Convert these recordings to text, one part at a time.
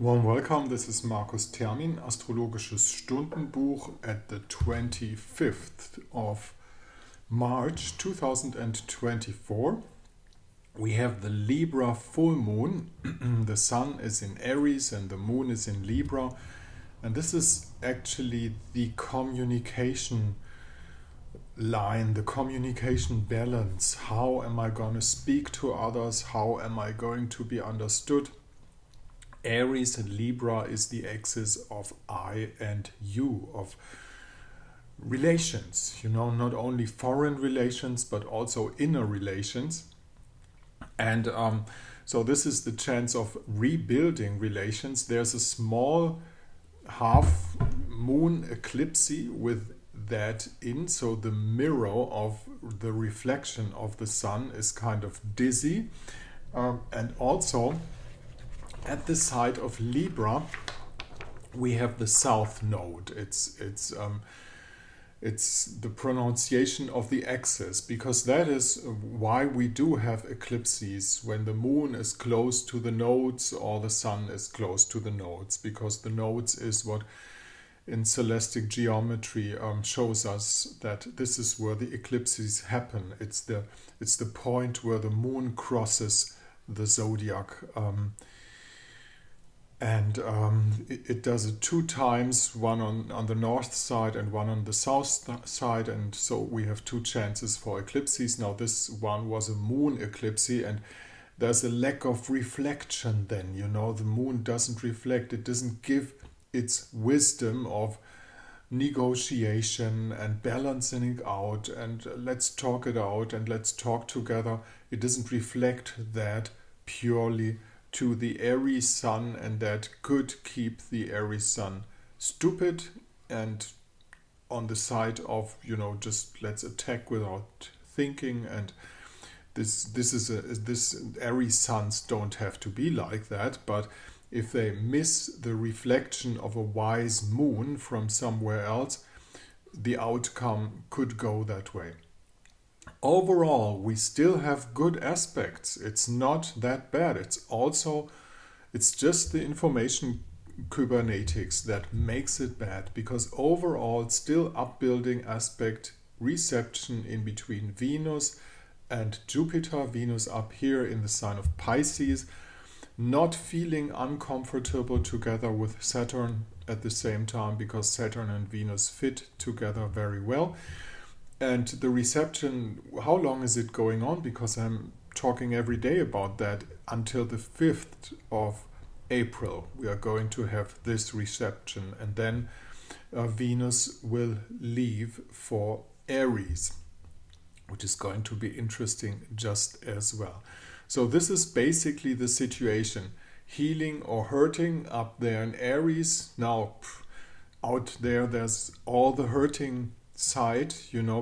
Warm welcome, this is Markus Termin, Astrologisches Stundenbuch at the 25th of March 2024. We have the Libra full moon. The sun is in Aries and the moon is in Libra. And this is actually the communication line, the communication balance. How am I going to speak to others? How am I going to be understood? Aries and Libra is the axis of I and you, of relations, not only foreign relations, but also inner relations. And so this is the chance of rebuilding relations. There's a small half moon eclipse with that in, so the mirror of the reflection of the sun is kind of dizzy. And also, at the side of Libra, we have the south node. It's the pronunciation of the axis, because that is why we do have eclipses when the moon is close to the nodes or the sun is close to the nodes, because the nodes is what in celestic geometry shows us that this is where the eclipses happen. It's the point where the moon crosses the zodiac. And it does it two times, one on the north side and one on the south side, and so we have two chances for eclipses. Now this one was a moon eclipse, and there's a lack of reflection then, the moon doesn't reflect, it doesn't give its wisdom of negotiation and balancing out and let's talk it out and let's talk together. It doesn't reflect that purely to the Aries sun, and that could keep the Aries sun stupid and on the side of just let's attack without thinking. And this Aries suns don't have to be like that, but if they miss the reflection of a wise moon from somewhere else, the outcome could go that way. Overall, we still have good aspects. It's not that bad. It's just the information cybernetics that makes it bad, because overall, still upbuilding aspect, reception in between Venus and Jupiter. Venus up here in the sign of Pisces, not feeling uncomfortable together with Saturn at the same time, because Saturn and Venus fit together very well. And the reception, how long is it going on? Because I'm talking every day about that. Until the 5th of April, we are going to have this reception. And then Venus will leave for Aries, which is going to be interesting just as well. So this is basically the situation. Healing or hurting up there in Aries. Now, out there's all the hurting side,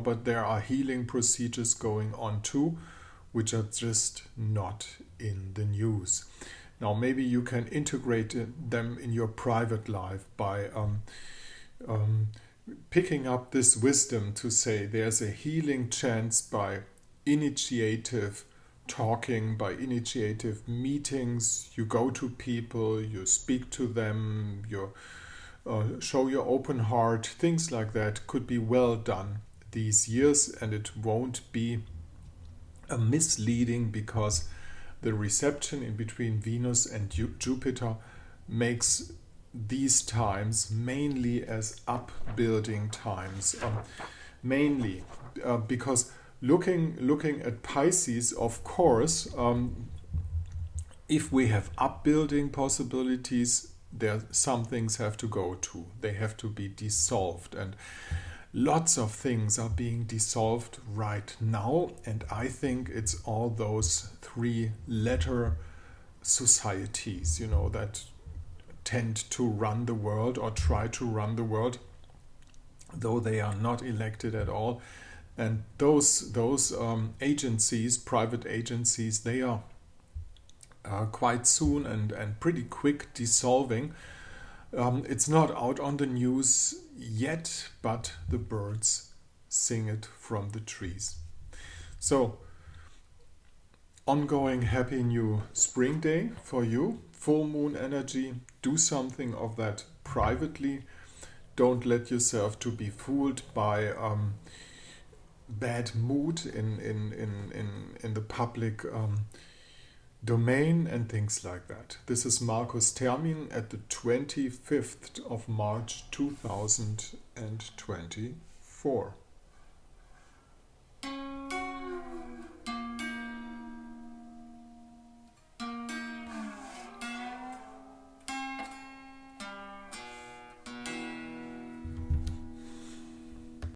but there are healing procedures going on too, which are just not in the news. Now, maybe you can integrate them in your private life by picking up this wisdom to say there's a healing chance by initiative talking, by initiative meetings. You go to people, you speak to them, you show your open heart. Things like that could be well done these years, and it won't be misleading, because the reception in between Venus and Jupiter makes these times mainly as upbuilding times, mainly because looking at Pisces, of course, if we have upbuilding possibilities, some things have to go to. They have to be dissolved, and lots of things are being dissolved right now. And I think it's all those three-letter societies, that tend to run the world or try to run the world, though they are not elected at all. And those agencies, private agencies, they are quite soon and pretty quick dissolving. It's not out on the news yet, but the birds sing it from the trees. So ongoing happy new spring day for you. Full moon energy do something of that privately. Don't let yourself to be fooled by bad mood in the public domain and things like that. This is Marcus Termin at the 25th of March 2024.